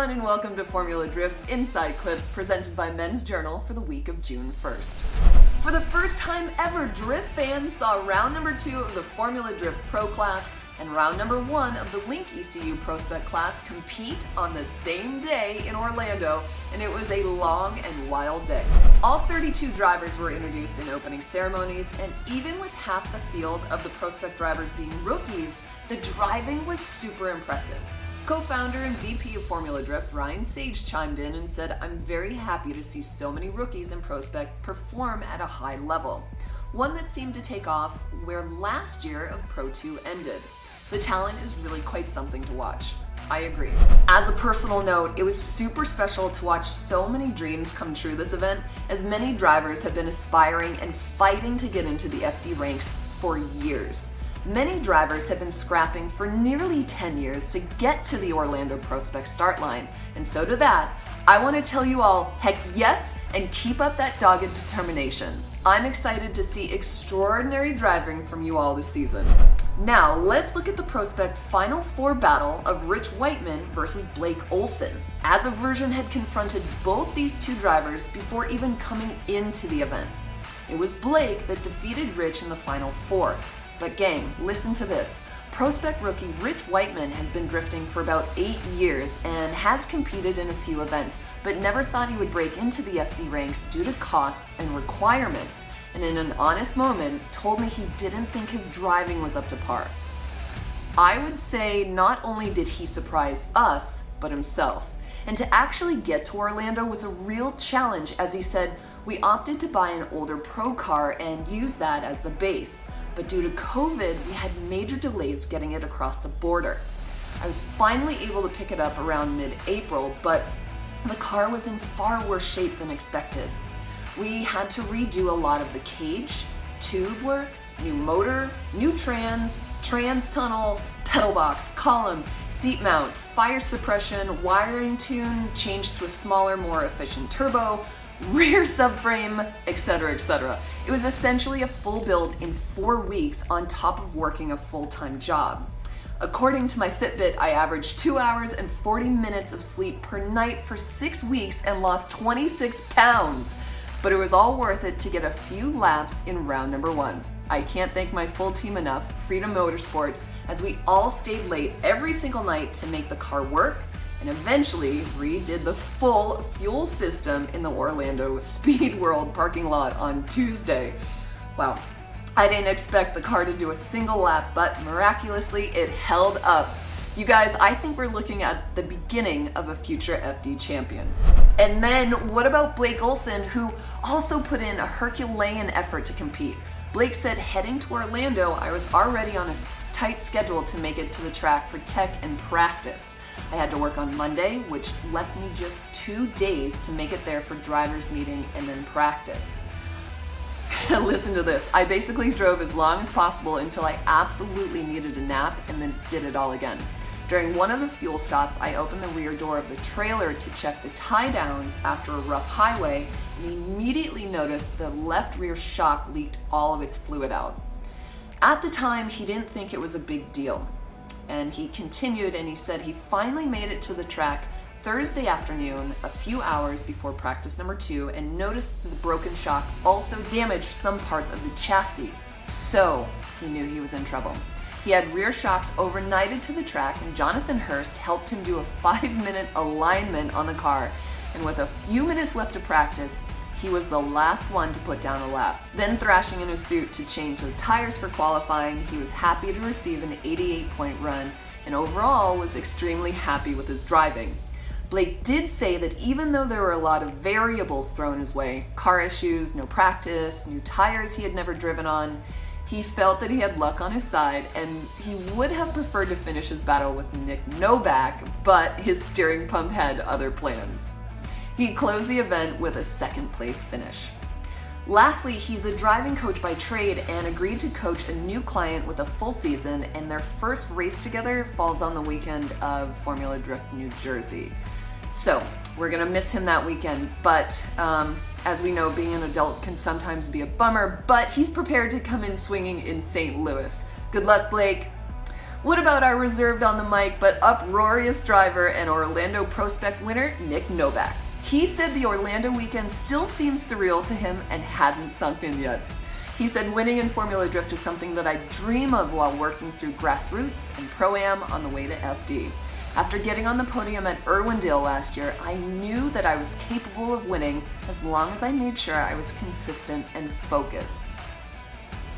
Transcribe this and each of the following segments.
everyone, and welcome to Formula Drift's Inside Clips presented by Men's Journal for the week of June 1st. For the first time ever, Drift fans saw round number 2 of the Formula Drift Pro class and round number 1 of the Link ECU PROSPEC class compete on the same day in Orlando, and it was a long and wild day. All 32 drivers were introduced in opening ceremonies, and even with half the field of the PROSPEC drivers being rookies, the driving was super impressive. Co-founder and VP of Formula Drift, Ryan Sage, chimed in and said, "I'm very happy to see so many rookies in PROSPEC perform at a high level. One that seemed to take off where last year of Pro 2 ended. The talent is really quite something to watch." I agree. As a personal note, it was super special to watch so many dreams come true this event, as many drivers have been aspiring and fighting to get into the FD ranks for years. Many drivers have been scrapping for nearly 10 years to get to the Orlando PROSPEC start line, and so to that, I want to tell you all, heck yes, and keep up that dogged determination. I'm excited to see extraordinary driving from you all this season. Now, let's look at the PROSPEC Final Four battle of Rich Whiteman versus Blake Olson, as Aversion had confronted both these two drivers before even coming into the event. It was Blake that defeated Rich in the Final Four. But gang, listen to this. PROSPEC rookie Rich Whiteman has been drifting for about 8 years and has competed in a few events, but never thought he would break into the FD ranks due to costs and requirements, and in an honest moment told me he didn't think his driving was up to par. I would say not only did he surprise us, but himself. And to actually get to Orlando was a real challenge, as he said, "We opted to buy an older pro car and use that as the base. But due to COVID, we had major delays getting it across the border. I was finally able to pick it up around mid-April, but the car was in far worse shape than expected. We had to redo a lot of the cage, tube work, new motor, new trans tunnel, pedal box, column, seat mounts, fire suppression, wiring tune, changed to a smaller, more efficient turbo, rear subframe, etc., etc. It was essentially a full build in 4 weeks on top of working a full-time job. According to my Fitbit, I averaged 2 hours and 40 minutes of sleep per night for 6 weeks and lost 26 pounds. But it was all worth it to get a few laps in round number 1. I can't thank my full team enough, Freedom Motorsports, as we all stayed late every single night to make the car work, and eventually redid the full fuel system in the Orlando Speed World parking lot on Tuesday. Wow, I didn't expect the car to do a single lap, but miraculously it held up. You guys, I think we're looking at the beginning of a future FD champion. And then what about Blake Olson, who also put in a Herculean effort to compete? Blake said, "Heading to Orlando, I was already on a tight schedule to make it to the track for tech and practice. I had to work on Monday, which left me just 2 days to make it there for driver's meeting and then practice." Listen to this. "I basically drove as long as possible until I absolutely needed a nap and then did it all again. During one of the fuel stops, I opened the rear door of the trailer to check the tie downs after a rough highway and immediately noticed the left rear shock leaked all of its fluid out. At the time, he didn't think it was a big deal." And he continued and he said he finally made it to the track Thursday afternoon, a few hours before practice number 2, and noticed that the broken shock also damaged some parts of the chassis. So he knew he was in trouble. He had rear shocks overnighted to the track, and Jonathan Hurst helped him do a 5-minute alignment on the car. And with a few minutes left to practice, he was the last one to put down a lap. Then thrashing in his suit to change the tires for qualifying, he was happy to receive an 88-point run and overall was extremely happy with his driving. Blake did say that even though there were a lot of variables thrown his way, car issues, no practice, new tires he had never driven on, he felt that he had luck on his side and he would have preferred to finish his battle with Nick Novak, but his steering pump had other plans. He closed the event with a second-place finish. Lastly, he's a driving coach by trade and agreed to coach a new client with a full season, and their first race together falls on the weekend of Formula Drift New Jersey. So we're gonna miss him that weekend, but as we know, being an adult can sometimes be a bummer, but he's prepared to come in swinging in St. Louis. Good luck, Blake. What about our reserved on the mic but uproarious driver and Orlando PROSPEC winner, Nick Novak? He said the Orlando weekend still seems surreal to him and hasn't sunk in yet. He said winning in Formula Drift is something that I dream of while working through grassroots and Pro-Am on the way to FD. After getting on the podium at Irwindale last year, I knew that I was capable of winning as long as I made sure I was consistent and focused.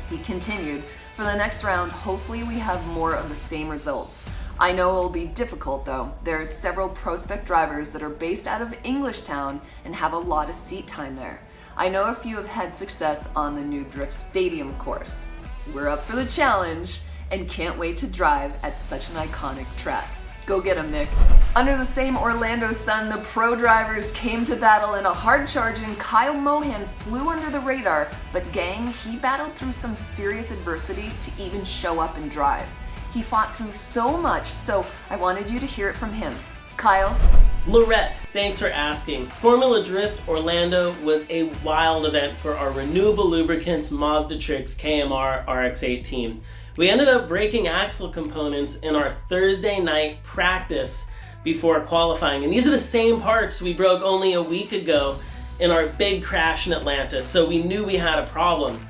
He continued, for the next round, hopefully we have more of the same results. I know it'll be difficult though. There's several PROSPEC drivers that are based out of Englishtown and have a lot of seat time there. I know a few have had success on the new Drift Stadium course. We're up for the challenge and can't wait to drive at such an iconic track. Go get him, Nick. Under the same Orlando sun, the pro drivers came to battle in a hard-charging Kyle Mohan flew under the radar, but gang, he battled through some serious adversity to even show up and drive. He fought through so much, so I wanted you to hear it from him. Kyle? Lorette, thanks for asking. Formula Drift Orlando was a wild event for our renewable lubricants Mazda Tricks KMR RX-8 team. We ended up breaking axle components in our Thursday night practice before qualifying, and these are the same parts we broke only a week ago in our big crash in Atlanta, so we knew we had a problem.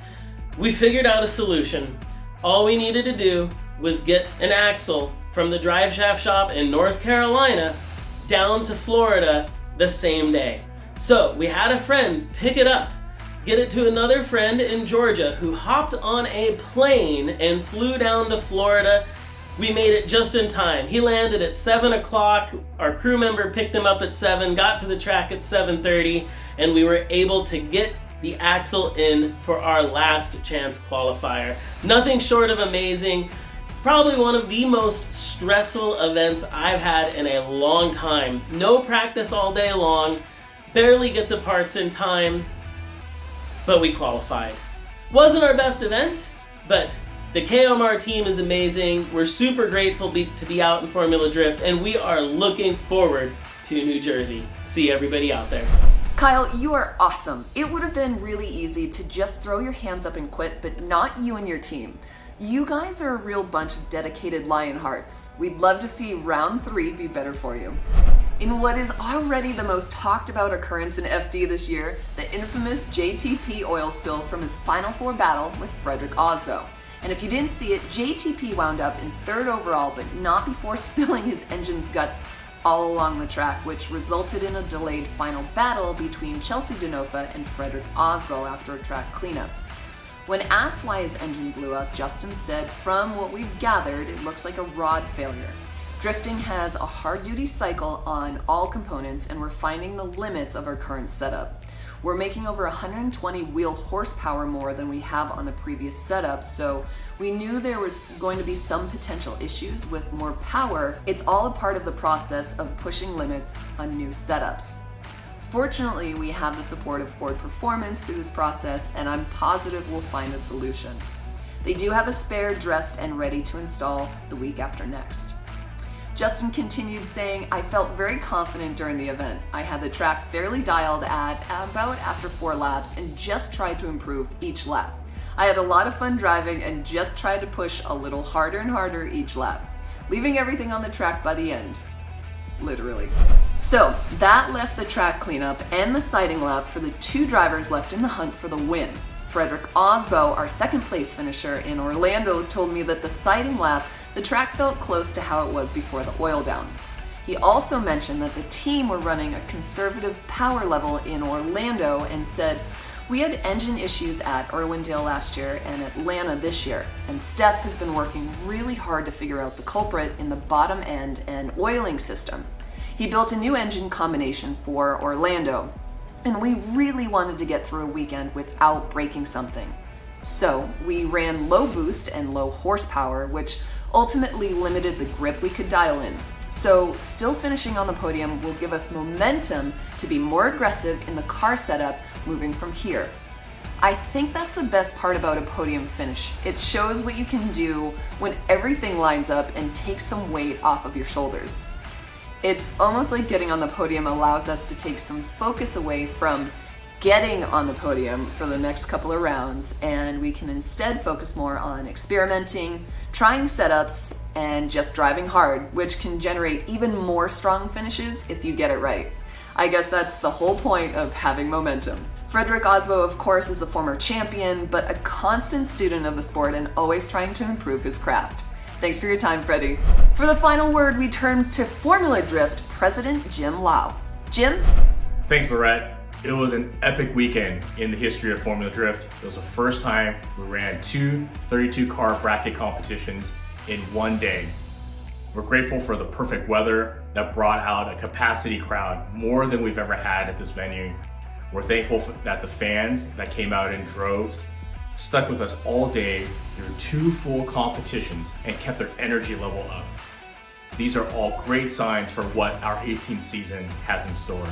We figured out a solution. All we needed to do was get an axle from the drive shaft shop in North Carolina down to Florida the same day. So we had a friend pick it up, get it to another friend in Georgia who hopped on a plane and flew down to Florida. We made it just in time. He landed at 7 o'clock. Our crew member picked him up at 7, got to the track at 7:30, and we were able to get the axle in for our last chance qualifier. Nothing short of amazing. Probably one of the most stressful events I've had in a long time. No practice all day long, barely get the parts in time, but we qualified. Wasn't our best event, but the KMR team is amazing. We're super grateful to be out in Formula Drift, and we are looking forward to New Jersey. See everybody out there. Kyle, you are awesome. It would have been really easy to just throw your hands up and quit, but not you and your team. You guys are a real bunch of dedicated Lionhearts. We'd love to see round 3 be better for you. In what is already the most talked about occurrence in FD this year, the infamous Jtp Oil Spill from his Final Four battle with Frederick Osbo. And if you didn't see it, JTP wound up in 3rd overall, but not before spilling his engine's guts all along the track, which resulted in a delayed final battle between Chelsea Denofa and Frederick Osbo after a track cleanup. When asked why his engine blew up, Justin said, "From what we've gathered, it looks like a rod failure. Drifting has a hard-duty cycle on all components, and we're finding the limits of our current setup. We're making over 120 wheel horsepower more than we have on the previous setup, so we knew there was going to be some potential issues with more power. It's all a part of the process of pushing limits on new setups. Fortunately, we have the support of Ford Performance through this process, and I'm positive we'll find a solution. They do have a spare dressed and ready to install the week after next." Justin continued saying, "I felt very confident during the event. I had the track fairly dialed at about after 4 laps and just tried to improve each lap. I had a lot of fun driving and just tried to push a little harder and harder each lap, leaving everything on the track by the end." Literally. So that left the track cleanup and the sighting lap for the 2 drivers left in the hunt for the win. Frederick Osbo, our 2nd place finisher in Orlando, told me that the sighting lap, the track felt close to how it was before the oil down. He also mentioned that the team were running a conservative power level in Orlando and said, "We had engine issues at Irwindale last year and Atlanta this year, and Steph has been working really hard to figure out the culprit in the bottom end and oiling system. He built a new engine combination for Orlando, and we really wanted to get through a weekend without breaking something. So we ran low boost and low horsepower, which ultimately limited the grip we could dial in. So still finishing on the podium will give us momentum to be more aggressive in the car setup moving from here. I think that's the best part about a podium finish. It shows what you can do when everything lines up and takes some weight off of your shoulders. It's almost like getting on the podium allows us to take some focus away from getting on the podium for the next couple of rounds, and we can instead focus more on experimenting, trying setups, and just driving hard, which can generate even more strong finishes if you get it right. I guess that's the whole point of having momentum. Frederick Osbo, of course, is a former champion, but a constant student of the sport and always trying to improve his craft. Thanks for your time, Freddie. For the final word, we turn to Formula Drift President Jim Lau. Jim? Thanks, Lorette. It was an epic weekend in the history of Formula Drift. It was the first time we ran two 32-car bracket competitions in one day. We're grateful for the perfect weather that brought out a capacity crowd, more than we've ever had at this venue. We're thankful that the fans that came out in droves stuck with us all day through two full competitions and kept their energy level up. These are all great signs for what our 18th season has in store.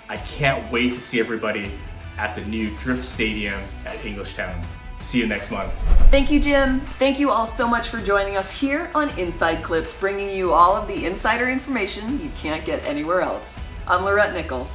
I can't wait to see everybody at the new Drift Stadium at Englishtown. See you next month. Thank you, Jim. Thank you all so much for joining us here on Inside Clips, bringing you all of the insider information you can't get anywhere else. I'm Lorette Nickel.